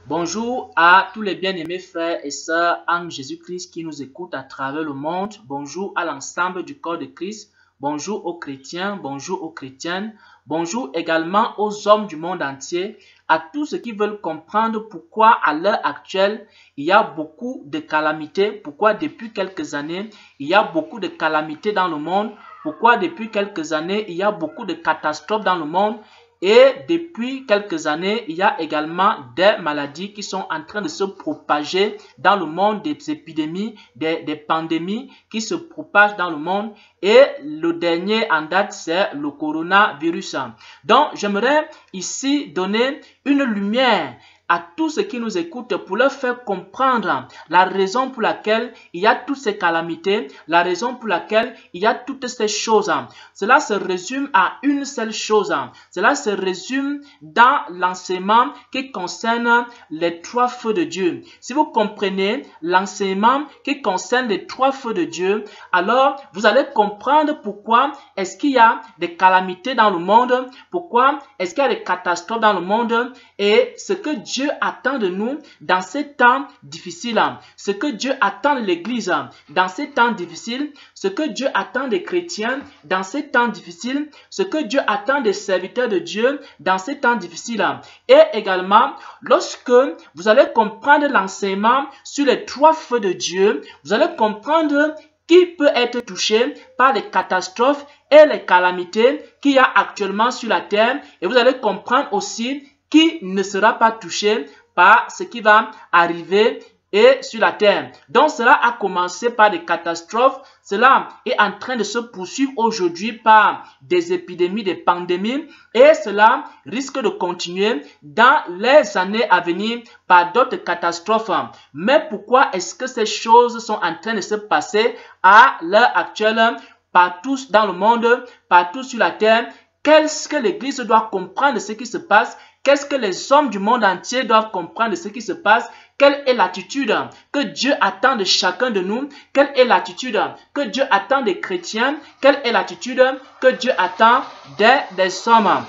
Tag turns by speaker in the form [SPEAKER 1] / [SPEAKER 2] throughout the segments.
[SPEAKER 1] Bonjour à tous les bien-aimés frères et sœurs en Jésus-Christ qui nous écoutent à travers le monde. Bonjour à l'ensemble du corps de Christ. Bonjour aux chrétiens, bonjour aux chrétiennes. Bonjour également aux hommes du monde entier, à tous ceux qui veulent comprendre pourquoi à l'heure actuelle, il y a beaucoup de calamités, pourquoi depuis quelques années, il y a beaucoup de calamités dans le monde, pourquoi depuis quelques années, il y a beaucoup de catastrophes dans le monde. Et depuis quelques années, il y a également des maladies qui sont en train de se propager dans le monde, des épidémies, des pandémies qui se propagent dans le monde. Et le dernier en date, c'est le coronavirus. Donc, j'aimerais ici donner une lumière à tous ceux qui nous écoutent pour leur faire comprendre la raison pour laquelle il y a toutes ces calamités, la raison pour laquelle il y a toutes ces choses. Cela se résume à une seule chose. Cela se résume dans l'enseignement qui concerne les trois feux de Dieu. Si vous comprenez l'enseignement qui concerne les trois feux de Dieu, alors vous allez comprendre pourquoi est-ce qu'il y a des calamités dans le monde, pourquoi est-ce qu'il y a des catastrophes dans le monde et ce que Dieu attend de nous dans ces temps difficiles, ce que Dieu attend de l'Église dans ces temps difficiles, ce que Dieu attend des chrétiens dans ces temps difficiles, ce que Dieu attend des serviteurs de Dieu dans ces temps difficiles. Et également, lorsque vous allez comprendre l'enseignement sur les trois feux de Dieu, vous allez comprendre qui peut être touché par les catastrophes et les calamités qu'il y a actuellement sur la terre. Et vous allez comprendre aussi qui ne sera pas touché par ce qui va arriver et sur la terre. Donc cela a commencé par des catastrophes, cela est en train de se poursuivre aujourd'hui par des épidémies, des pandémies et cela risque de continuer dans les années à venir par d'autres catastrophes. Mais pourquoi est-ce que ces choses sont en train de se passer à l'heure actuelle partout dans le monde, partout sur la terre? Qu'est-ce que l'Église doit comprendre de ce qui se passe? Qu'est-ce que les hommes du monde entier doivent comprendre de ce qui se passe? Quelle est l'attitude que Dieu attend de chacun de nous? Quelle est l'attitude que Dieu attend des chrétiens? Quelle est l'attitude que Dieu attend des hommes?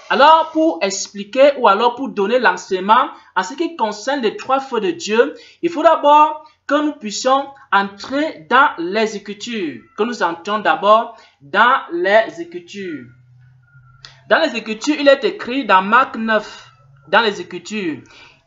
[SPEAKER 1] Alors, pour expliquer ou alors pour donner l'enseignement en ce qui concerne les trois feux de Dieu, il faut d'abord que nous puissions entrer dans les Écritures, que nous entrions d'abord dans les Écritures. Dans les Écritures, il est écrit dans Marc 9, dans les Écritures,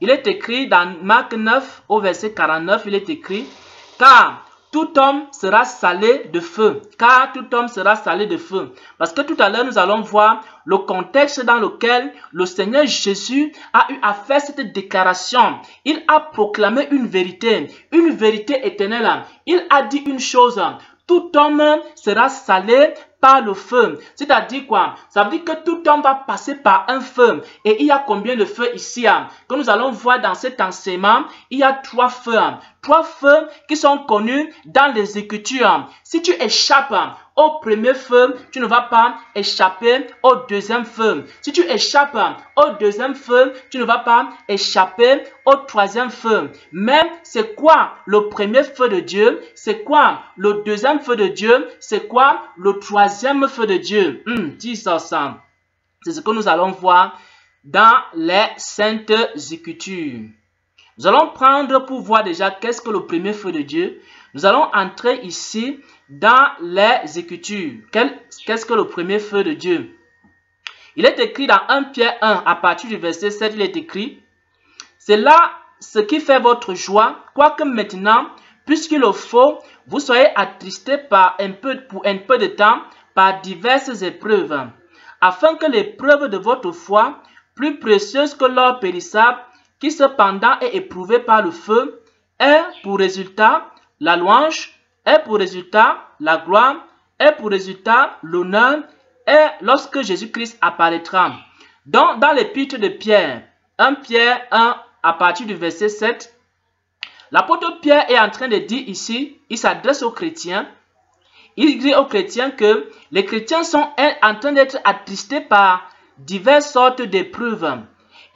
[SPEAKER 1] il est écrit dans Marc 9 au verset 49, il est écrit « Car tout homme sera salé de feu. » Car tout homme sera salé de feu. Parce que tout à l'heure, nous allons voir le contexte dans lequel le Seigneur Jésus a eu à faire cette déclaration. Il a proclamé une vérité éternelle. Il a dit une chose. Tout homme sera salé par le feu. C'est-à-dire quoi? Ça veut dire que tout homme va passer par un feu. Et il y a combien de feux ici? Que nous allons voir dans cet enseignement, il y a trois feux. Trois feux qui sont connus dans les Écritures. Si tu échappes au premier feu, tu ne vas pas échapper au deuxième feu. Si tu échappes au deuxième feu, tu ne vas pas échapper au troisième feu. Mais c'est quoi le premier feu de Dieu? C'est quoi le deuxième feu de Dieu? C'est quoi le troisième feu de Dieu? Dis ça ensemble. C'est ce que nous allons voir dans les Saintes Écritures. Nous allons prendre pour voir déjà qu'est-ce que le premier feu de Dieu. Nous allons entrer ici dans les Écritures. Qu'est-ce que le premier feu de Dieu? Il est écrit dans 1 Pierre 1, à partir du verset 7, il est écrit « C'est là ce qui fait votre joie, quoique maintenant, puisqu'il le faut, vous soyez attristés pour un peu de temps par diverses épreuves, afin que l'épreuve de votre foi, plus précieuse que l'or périssable, qui cependant est éprouvé par le feu, ait pour résultat la louange, ait pour résultat la gloire, ait pour résultat l'honneur, et lorsque Jésus-Christ apparaîtra. » Donc, dans l'épître de Pierre, 1 Pierre 1, à partir du verset 7, l'apôtre Pierre est en train de dire ici, il s'adresse aux chrétiens, il dit aux chrétiens que les chrétiens sont en train d'être attristés par diverses sortes d'épreuves.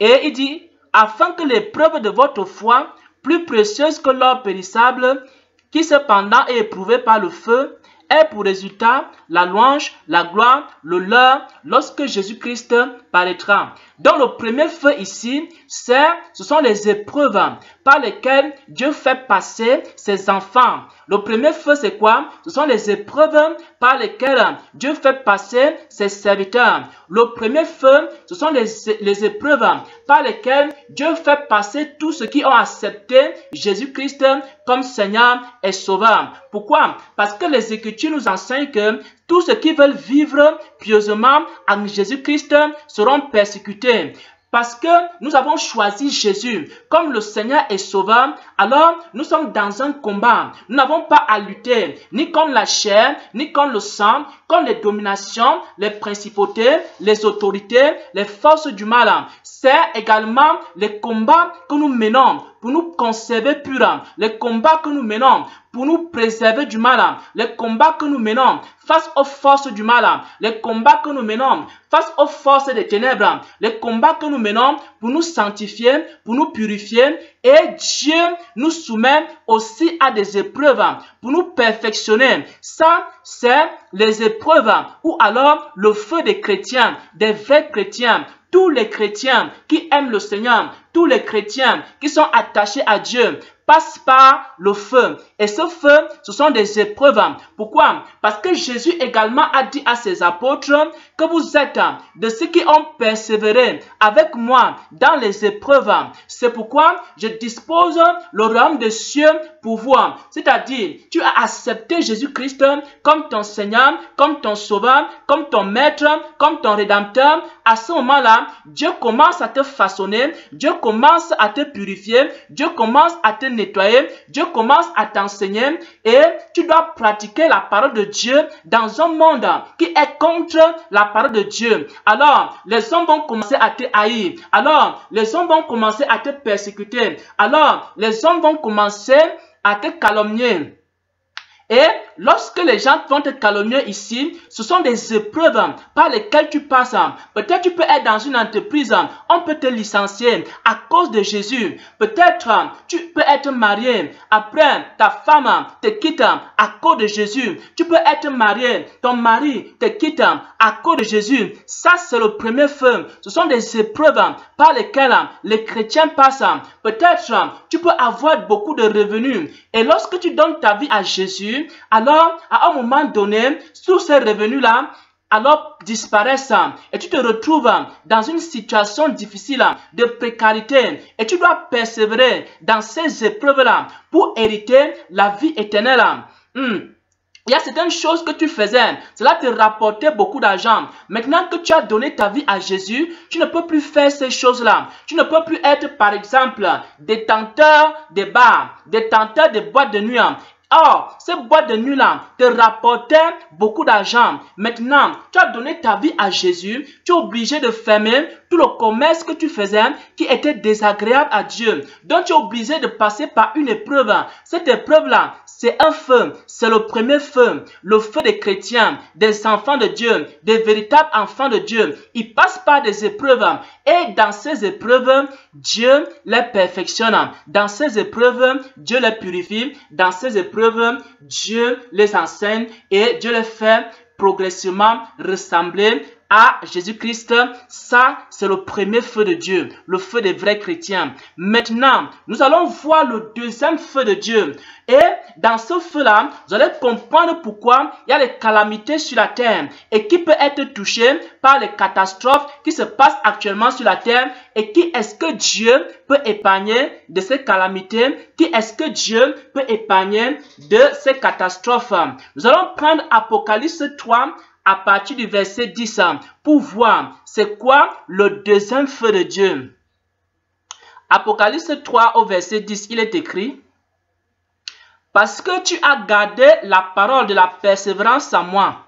[SPEAKER 1] Et il dit, afin que l'épreuve de votre foi, plus précieuse que l'or périssable, qui cependant est éprouvée par le feu, ait pour résultat la louange, la gloire, l'honneur, lorsque Jésus-Christ paraîtra. Donc le premier feu ici, ce sont les épreuves par lesquelles Dieu fait passer ses enfants. Le premier feu, c'est quoi? Ce sont les épreuves par lesquelles Dieu fait passer ses serviteurs. Le premier feu, ce sont les épreuves par lesquelles Dieu fait passer tous ceux qui ont accepté Jésus-Christ comme Seigneur et Sauveur. Pourquoi? Parce que les Écritures nous enseignent que tous ceux qui veulent vivre pieusement en Jésus-Christ seront persécutés. Parce que nous avons choisi Jésus comme le Seigneur et Sauveur, alors nous sommes dans un combat. Nous n'avons pas à lutter ni contre la chair, ni contre le sang, contre les dominations, les principautés, les autorités, les forces du mal. C'est également les combats que nous menons pour nous conserver purs, les combats que nous menons pour nous préserver du mal, les combats que nous menons face aux forces du mal, les combats que nous menons face aux forces des ténèbres, les combats que nous menons pour nous sanctifier, pour nous purifier. Et Dieu nous soumet aussi à des épreuves pour nous perfectionner. Ça, c'est les épreuves ou alors le feu des chrétiens, des vrais chrétiens. Tous les chrétiens qui aiment le Seigneur, tous les chrétiens qui sont attachés à Dieu, passent par le feu. Et ce feu, ce sont des épreuves. Pourquoi? Parce que Jésus également a dit à ses apôtres que vous êtes de ceux qui ont persévéré avec moi dans les épreuves. C'est pourquoi je dispose le royaume des cieux pour vous. C'est-à-dire, tu as accepté Jésus-Christ comme ton Seigneur, comme ton Sauveur, comme ton Maître, comme ton Rédempteur. À ce moment-là, Dieu commence à te façonner, Dieu commence à te purifier, Dieu commence à te nettoyer, Dieu commence à t'enseigner et tu dois pratiquer la parole de Dieu dans un monde qui est contre la parole de Dieu. Alors, les hommes vont commencer à te haïr. Alors, les hommes vont commencer à te persécuter. Alors, les hommes vont commencer à te calomnier. Et lorsque les gens vont te calomnier ici, ce sont des épreuves par lesquelles tu passes. Peut-être tu peux être dans une entreprise, on peut te licencier à cause de Jésus. Peut-être tu peux être marié, après ta femme te quitte à cause de Jésus. Tu peux être marié, ton mari te quitte à cause de Jésus. Ça, c'est le premier feu. Ce sont des épreuves par lesquelles les chrétiens passent. Peut-être tu peux avoir beaucoup de revenus. Et lorsque tu donnes ta vie à Jésus, alors à un moment donné, tous ces revenus-là, alors disparaissent et tu te retrouves dans une situation difficile de précarité et tu dois persévérer dans ces épreuves-là pour hériter la vie éternelle. Il y a certaines choses que tu faisais, cela te rapportait beaucoup d'argent. Maintenant que tu as donné ta vie à Jésus, tu ne peux plus faire ces choses-là. Tu ne peux plus être, par exemple, détenteur des bars, détenteur des boîtes de nuit. Or, ces boîtes de nuit-là te rapportaient beaucoup d'argent. Maintenant, tu as donné ta vie à Jésus, tu es obligé de fermer tout le commerce que tu faisais qui était désagréable à Dieu. Donc, tu es obligé de passer par une épreuve. Cette épreuve-là, c'est un feu. C'est le premier feu. Le feu des chrétiens, des enfants de Dieu, des véritables enfants de Dieu. Ils passent par des épreuves. Et dans ces épreuves, Dieu les perfectionne. Dans ces épreuves, Dieu les purifie. Dans ces épreuves, Dieu les enseigne et Dieu les fait progressivement ressembler à Jésus-Christ. Ça, c'est le premier feu de Dieu, le feu des vrais chrétiens. Maintenant, nous allons voir le deuxième feu de Dieu. Et dans ce feu-là, vous allez comprendre pourquoi il y a des calamités sur la terre et qui peut être touché par les catastrophes qui se passent actuellement sur la terre et qui est-ce que Dieu peut épargner de ces calamités, qui est-ce que Dieu peut épargner de ces catastrophes. Nous allons prendre Apocalypse 3 à partir du verset 10 pour voir c'est quoi le deuxième feu de Dieu. Apocalypse 3 au verset 10, il est écrit: parce que tu as gardé la parole de la persévérance en moi.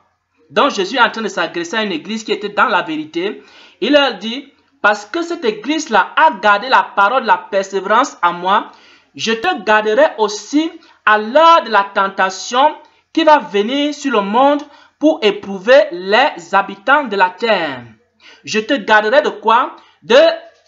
[SPEAKER 1] Donc Jésus est en train de s'adresser à une église qui était dans la vérité. Il leur dit: parce que cette église-là a gardé la parole de la persévérance en moi, je te garderai aussi à l'heure de la tentation qui va venir sur le monde pour éprouver les habitants de la terre. Je te garderai de quoi?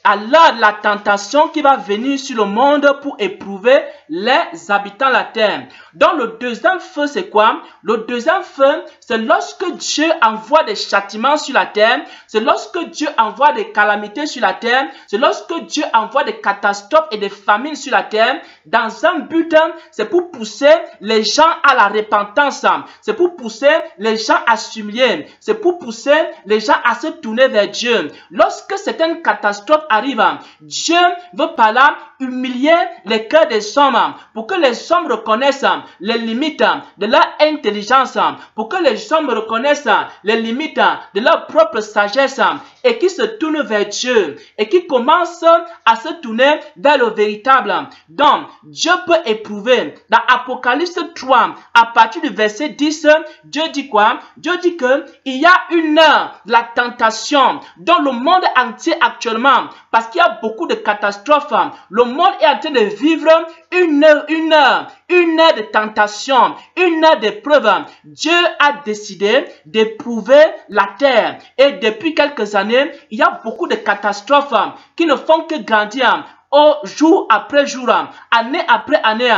[SPEAKER 1] À l'heure de la tentation qui va venir sur le monde pour éprouver les habitants de la terre. Donc le deuxième feu, c'est quoi? Le deuxième feu, c'est lorsque Dieu envoie des châtiments sur la terre, c'est lorsque Dieu envoie des calamités sur la terre, c'est lorsque Dieu envoie des catastrophes et des famines sur la terre, dans un but, c'est pour pousser les gens à la repentance, c'est pour pousser les gens à s'humilier, c'est pour pousser les gens à se tourner vers Dieu. Lorsque certaines catastrophes arrivent, Dieu veut par là humilier les cœurs des hommes pour que les hommes reconnaissent les limites de leur intelligence, pour que les hommes reconnaissent les limites de leur propre sagesse et qui se tournent vers Dieu et qui commencent à se tourner vers le véritable. Donc, Dieu peut éprouver. Dans Apocalypse 3, à partir du verset 10, Dieu dit quoi? Dieu dit que il y a une heure de la tentation dans le monde entier actuellement, parce qu'il y a beaucoup de catastrophes. Le monde est en train de vivre une heure de tentation, une heure d'épreuve. Dieu a décidé d'éprouver la terre. Et depuis quelques années, il y a beaucoup de catastrophes qui ne font que grandir jour après jour, année après année.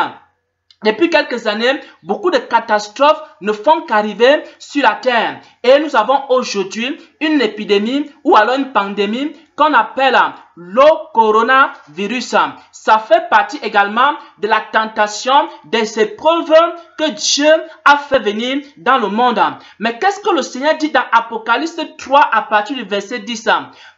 [SPEAKER 1] Depuis quelques années, beaucoup de catastrophes ne font qu'arriver sur la terre. Et nous avons aujourd'hui une épidémie ou alors une pandémie qu'on appelle le coronavirus. Ça fait partie également de la tentation, des épreuves que Dieu a fait venir dans le monde. Mais qu'est-ce que le Seigneur dit dans Apocalypse 3 à partir du verset 10?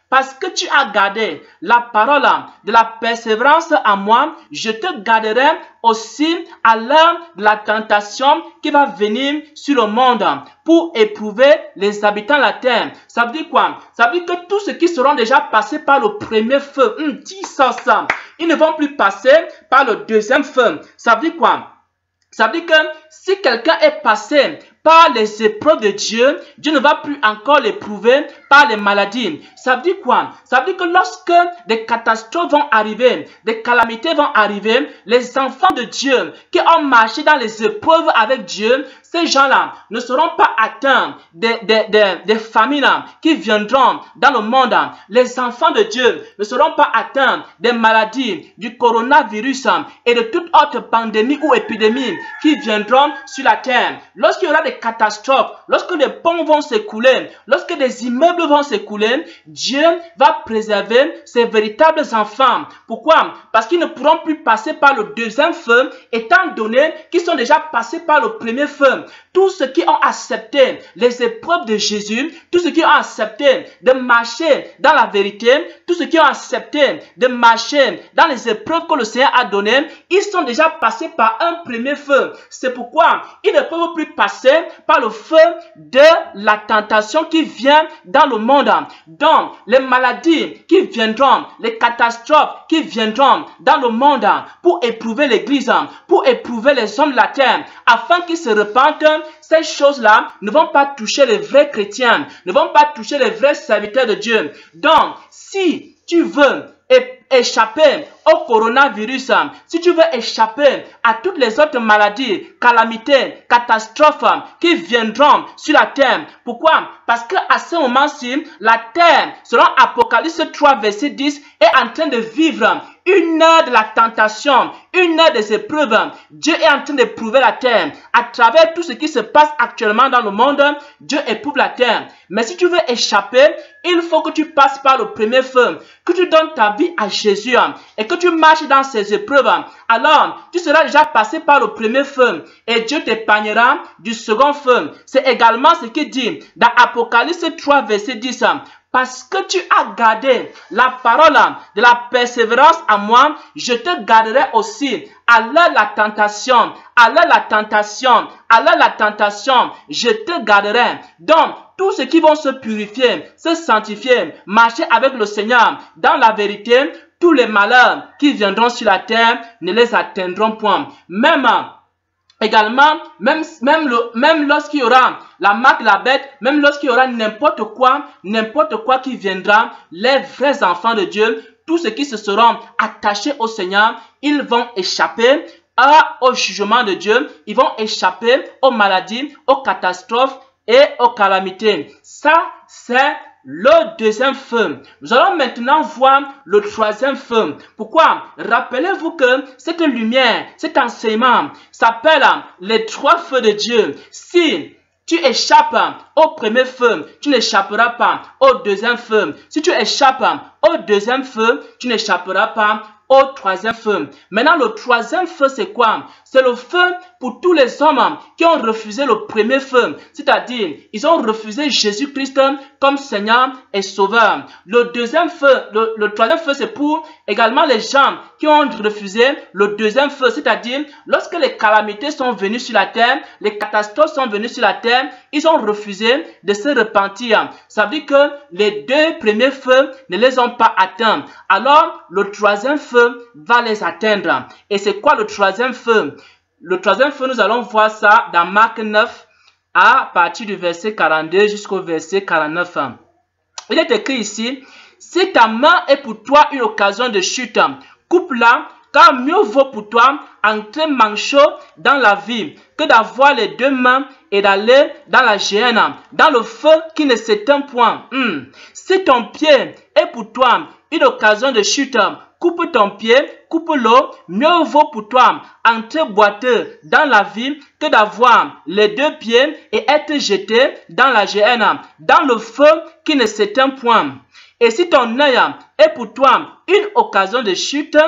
[SPEAKER 1] Parce que tu as gardé la parole de la persévérance en moi, je te garderai aussi à l'heure de la tentation qui va venir sur le monde pour éprouver les habitants de la terre. Ça veut dire quoi? Ça veut dire que tous ceux qui seront déjà passés par le premier feu, ils ne vont plus passer par le deuxième feu. Ça veut dire quoi? Ça veut dire que si quelqu'un est passé par les épreuves de Dieu, Dieu ne va plus encore l'éprouver par les maladies. Ça veut dire quoi? Ça veut dire que lorsque des catastrophes vont arriver, des calamités vont arriver, les enfants de Dieu qui ont marché dans les épreuves avec Dieu, ces gens-là ne seront pas atteints des famines qui viendront dans le monde. Les enfants de Dieu ne seront pas atteints des maladies, du coronavirus et de toute autre pandémie ou épidémie qui viendront sur la terre. Lorsqu'il y aura des catastrophes, lorsque des ponts vont s'écouler, lorsque des immeubles vont s'écouler, Dieu va préserver ses véritables enfants. Pourquoi? Parce qu'ils ne pourront plus passer par le deuxième feu, étant donné qu'ils sont déjà passés par le premier feu. Tous ceux qui ont accepté les épreuves de Jésus, tous ceux qui ont accepté de marcher dans la vérité, tous ceux qui ont accepté de marcher dans les épreuves que le Seigneur a données, ils sont déjà passés par un premier feu. C'est pourquoi ils ne peuvent plus passer par le feu de la tentation qui vient dans le monde. Donc, les maladies qui viendront, les catastrophes qui viendront dans le monde pour éprouver l'Église, pour éprouver les hommes de la terre, afin qu'ils se repentent, ces choses-là ne vont pas toucher les vrais chrétiens, ne vont pas toucher les vrais serviteurs de Dieu. Donc, si tu veux échapper au coronavirus, si tu veux échapper à toutes les autres maladies, calamités, catastrophes qui viendront sur la terre. Pourquoi? Parce qu'à ce moment-ci, la terre, selon Apocalypse 3, verset 10, est en train de vivre une heure de la tentation, une heure des épreuves. Dieu est en train d'éprouver la terre. À travers tout ce qui se passe actuellement dans le monde, Dieu éprouve la terre. Mais si tu veux échapper, il faut que tu passes par le premier feu, que tu donnes ta vie à Jésus et que tu marches dans ces épreuves. Alors, tu seras déjà passé par le premier feu et Dieu t'épargnera du second feu. C'est également ce qu'il dit dans Apocalypse 3, verset 10. Parce que tu as gardé la parole de la persévérance à moi, je te garderai aussi à l'heure de la tentation, à l'heure de la tentation, à l'heure de la tentation, je te garderai. Donc, tous ceux qui vont se purifier, se sanctifier, marcher avec le Seigneur dans la vérité, tous les malheurs qui viendront sur la terre ne les atteindront point. Également, même lorsqu'il y aura la marque de la bête, même lorsqu'il y aura n'importe quoi qui viendra, les vrais enfants de Dieu, tous ceux qui se seront attachés au Seigneur, ils vont échapper au jugement de Dieu, ils vont échapper aux maladies, aux catastrophes et aux calamités. Ça, c'est le deuxième feu. Nous allons maintenant voir le troisième feu. Pourquoi? Rappelez-vous que cette lumière, cet enseignement s'appelle les trois feux de Dieu. Si tu échappes au premier feu, tu n'échapperas pas au deuxième feu. Si tu échappes au deuxième feu, tu n'échapperas pas au troisième feu. Maintenant, le troisième feu, c'est quoi? C'est le feu pour tous les hommes qui ont refusé le premier feu. C'est-à-dire, ils ont refusé Jésus-Christ comme Seigneur et Sauveur. Le deuxième feu, le troisième feu, c'est pour également les gens qui ont refusé le deuxième feu. C'est-à-dire, lorsque les calamités sont venues sur la terre, les catastrophes sont venues sur la terre, ils ont refusé de se repentir. Ça veut dire que les deux premiers feux ne les ont pas atteints. Alors, le troisième feu va les atteindre. Et c'est quoi le troisième feu? Le troisième feu, nous allons voir ça dans Marc 9 à partir du verset 42 jusqu'au verset 49. Il est écrit ici, « Si ta main est pour toi une occasion de chute, coupe-la, car mieux vaut pour toi entrer manchot dans la vie que d'avoir les deux mains et d'aller dans la géhenne, dans le feu qui ne s'éteint point. Si ton pied est pour toi une occasion de chute, coupe ton pied, coupe-le, mieux vaut pour toi entrer boiteux dans la vie que d'avoir les deux pieds et être jeté dans la géhenne, dans le feu qui ne s'éteint point. Et si ton œil est pour toi une occasion de chute,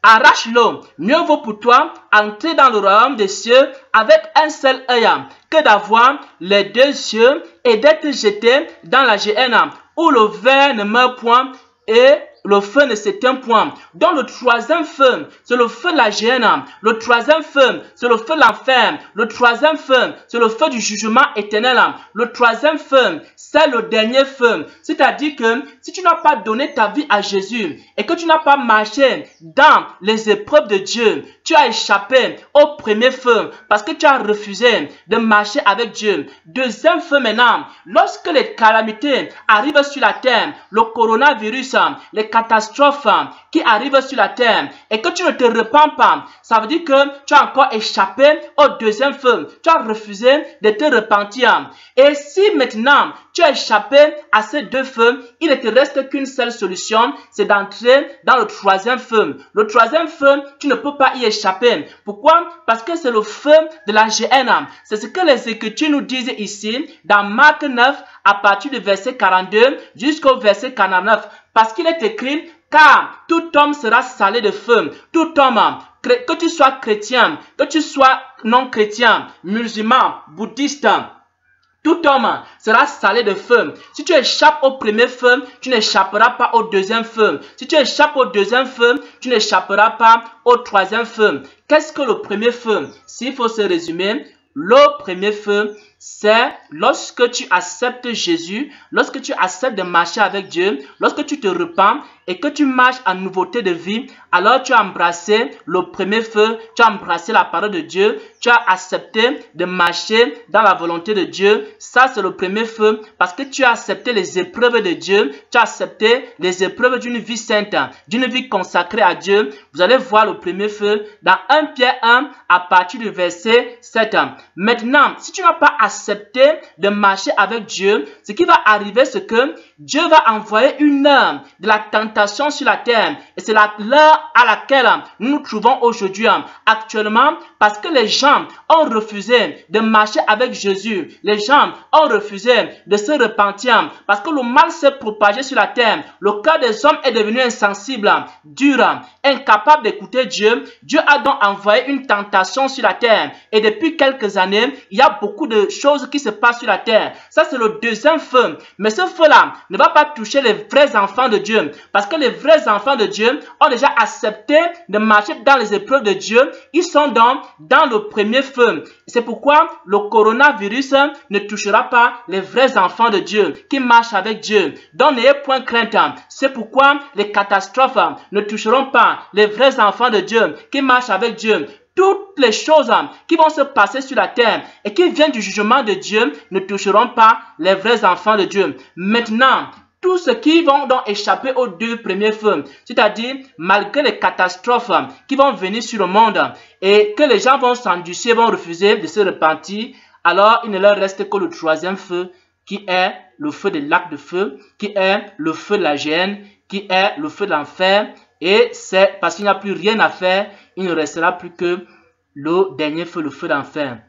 [SPEAKER 1] arrache-le, mieux vaut pour toi entrer dans le royaume des cieux avec un seul œil que d'avoir les deux yeux et d'être jeté dans la géhenne où le ver ne meurt point et le feu ne s'éteint point. Donc le troisième feu, c'est le feu de la géhenne. Le troisième feu, c'est le feu de l'enfer. Le troisième feu, c'est le feu du jugement éternel. Le troisième feu, c'est le dernier feu. C'est-à-dire que si tu n'as pas donné ta vie à Jésus et que tu n'as pas marché dans les épreuves de Dieu, tu as échappé au premier feu parce que tu as refusé de marcher avec Dieu. Deuxième feu maintenant, lorsque les calamités arrivent sur la terre, le coronavirus, les catastrophes qui arrivent sur la terre et que tu ne te repens pas, ça veut dire que tu as encore échappé au deuxième feu. Tu as refusé de te repentir. Et si maintenant tu as échappé à ces deux feux, il ne te reste qu'une seule solution, c'est d'entrer dans le troisième feu. Le troisième feu, tu ne peux pas y échapper. Pourquoi? Parce que c'est le feu de la géhenne. C'est ce que les Écritures nous disent ici dans Marc 9 à partir du verset 42 jusqu'au verset 49. Parce qu'il est écrit, car tout homme sera salé de feu. Tout homme, que tu sois chrétien, que tu sois non chrétien, musulman, bouddhiste, tout homme sera salé de feu. Si tu échappes au premier feu, tu n'échapperas pas au deuxième feu. Si tu échappes au deuxième feu, tu n'échapperas pas au troisième feu. Qu'est-ce que le premier feu? S'il faut se résumer, le premier feu, c'est lorsque tu acceptes Jésus, lorsque tu acceptes de marcher avec Dieu, lorsque tu te repens et que tu marches en nouveauté de vie, alors tu as embrassé le premier feu, tu as embrassé la parole de Dieu, tu as accepté de marcher dans la volonté de Dieu. Ça, c'est le premier feu parce que tu as accepté les épreuves de Dieu, tu as accepté les épreuves d'une vie sainte, d'une vie consacrée à Dieu. Vous allez voir le premier feu dans 1 Pierre 1 à partir du verset 7. Maintenant, si tu n'as pas accepté de marcher avec Dieu, ce qui va arriver, c'est que Dieu va envoyer une heure de la tentation sur la terre. Et c'est l'heure à laquelle nous nous trouvons aujourd'hui, actuellement, parce que les gens ont refusé de marcher avec Jésus. Les gens ont refusé de se repentir parce que le mal s'est propagé sur la terre. Le cœur des hommes est devenu insensible, dur, incapable d'écouter Dieu. Dieu a donc envoyé une tentation sur la terre. Et depuis quelques années, il y a beaucoup de choses qui se passent sur la terre. Ça, c'est le deuxième feu. Mais ce feu-là ne va pas toucher les vrais enfants de Dieu. Parce que les vrais enfants de Dieu ont déjà accepté de marcher dans les épreuves de Dieu. Ils sont donc dans le premier feu. C'est pourquoi le coronavirus ne touchera pas les vrais enfants de Dieu qui marchent avec Dieu. Donc, n'ayez point crainte. C'est pourquoi les catastrophes ne toucheront pas les vrais enfants de Dieu qui marchent avec Dieu. Toutes les choses qui vont se passer sur la terre et qui viennent du jugement de Dieu ne toucheront pas les vrais enfants de Dieu. Maintenant, tous ceux qui vont donc échapper aux deux premiers feux, c'est-à-dire malgré les catastrophes qui vont venir sur le monde et que les gens vont s'endurcir, vont refuser de se repentir, alors il ne leur reste que le troisième feu qui est le feu de lac de feu, qui est le feu de la géhenne, qui est le feu de l'enfer. Et c'est parce qu'il n'y a plus rien à faire, il ne restera plus que le dernier feu, le feu d'enfer.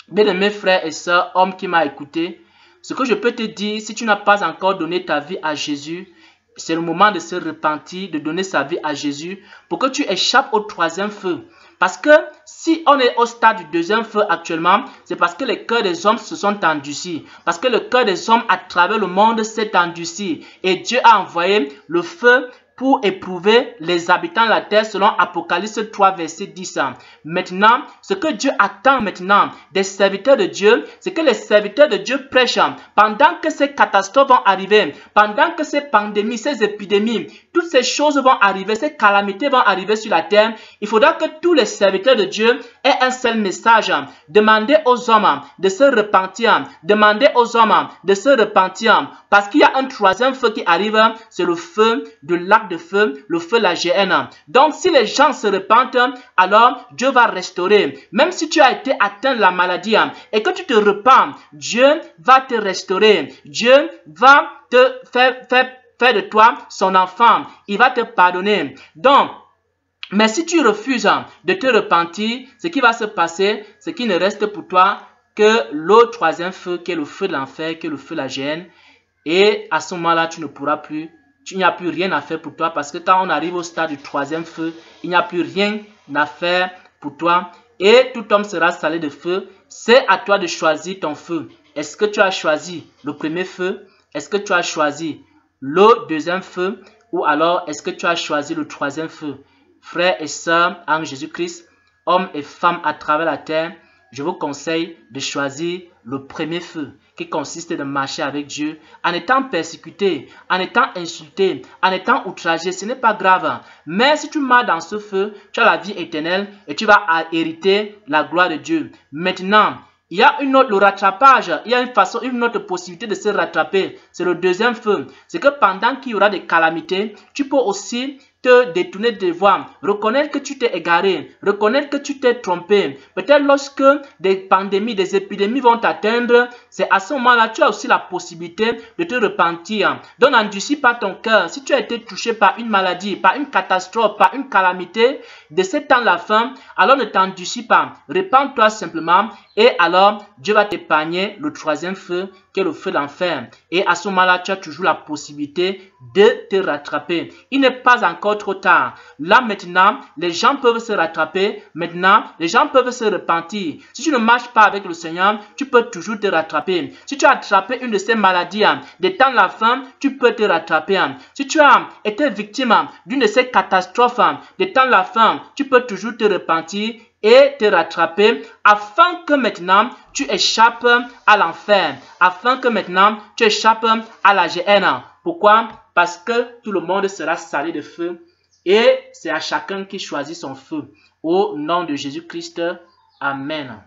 [SPEAKER 1] Bien-aimés frères et sœurs, hommes qui m'a écouté, ce que je peux te dire, si tu n'as pas encore donné ta vie à Jésus, c'est le moment de se repentir, de donner sa vie à Jésus pour que tu échappes au troisième feu. Parce que si on est au stade du deuxième feu actuellement, c'est parce que les cœurs des hommes se sont endurcis. Parce que le cœur des hommes à travers le monde s'est endurci. Et Dieu a envoyé le feu pour éprouver les habitants de la terre selon Apocalypse 3, verset 10. Maintenant, ce que Dieu attend maintenant des serviteurs de Dieu, c'est que les serviteurs de Dieu prêchent pendant que ces catastrophes vont arriver, pendant que ces pandémies, ces épidémies, toutes ces choses vont arriver, ces calamités vont arriver sur la terre. Il faudra que tous les serviteurs de Dieu aient un seul message. Demandez aux hommes de se repentir. Demandez aux hommes de se repentir. Parce qu'il y a un troisième feu qui arrive, c'est le feu de lac de feu, le feu de la géhenne. Donc si les gens se repentent, alors Dieu va restaurer. Même si tu as été atteint de la maladie et que tu te repens, Dieu va te restaurer. Dieu va te faire de toi son enfant. Il va te pardonner. Donc, mais si tu refuses de te repentir, ce qui va se passer, c'est qu'il ne reste pour toi que le troisième feu, qui est le feu de l'enfer, qui est le feu de la géhenne. Et à ce moment-là, tu ne pourras plus, il n'y a plus rien à faire pour toi parce que quand on arrive au stade du troisième feu, il n'y a plus rien à faire pour toi. Et tout homme sera salé de feu. C'est à toi de choisir ton feu. Est-ce que tu as choisi le premier feu? Est-ce que tu as choisi le deuxième feu? Ou alors est-ce que tu as choisi le troisième feu? Frères et sœurs en Jésus-Christ, hommes et femmes à travers la terre, je vous conseille de choisir le premier feu qui consiste de marcher avec Dieu en étant persécuté, en étant insulté, en étant outragé. Ce n'est pas grave. Mais si tu marches dans ce feu, tu as la vie éternelle et tu vas hériter la gloire de Dieu. Maintenant, il y a le rattrapage, il y a une autre possibilité de se rattraper. C'est le deuxième feu. C'est que pendant qu'il y aura des calamités, tu peux aussi te détourner de voies, reconnaître que tu t'es égaré, reconnaître que tu t'es trompé. Peut-être lorsque des pandémies, des épidémies vont t'atteindre, c'est à ce moment-là tu as aussi la possibilité de te repentir. Donc n'endurcis pas ton cœur. Si tu as été touché par une maladie, par une catastrophe, par une calamité, de cet temps la fin, alors ne t'endurcis pas. Repends-toi simplement et alors Dieu va t'épargner le troisième feu qui est le feu d'enfer. Et à ce moment-là, tu as toujours la possibilité de te rattraper. Il n'est pas encore trop tard. Là maintenant, les gens peuvent se rattraper. Maintenant, les gens peuvent se repentir. Si tu ne marches pas avec le Seigneur, tu peux toujours te rattraper. Si tu as attrapé une de ces maladies, des temps de la fin, tu peux te rattraper. Si tu as été victime d'une de ces catastrophes, des temps de la fin, tu peux toujours te repentir et te rattraper afin que maintenant tu échappes à l'enfer, afin que maintenant tu échappes à la géhenne. Pourquoi? Parce que tout le monde sera salé de feu et c'est à chacun qui choisit son feu. Au nom de Jésus-Christ, Amen.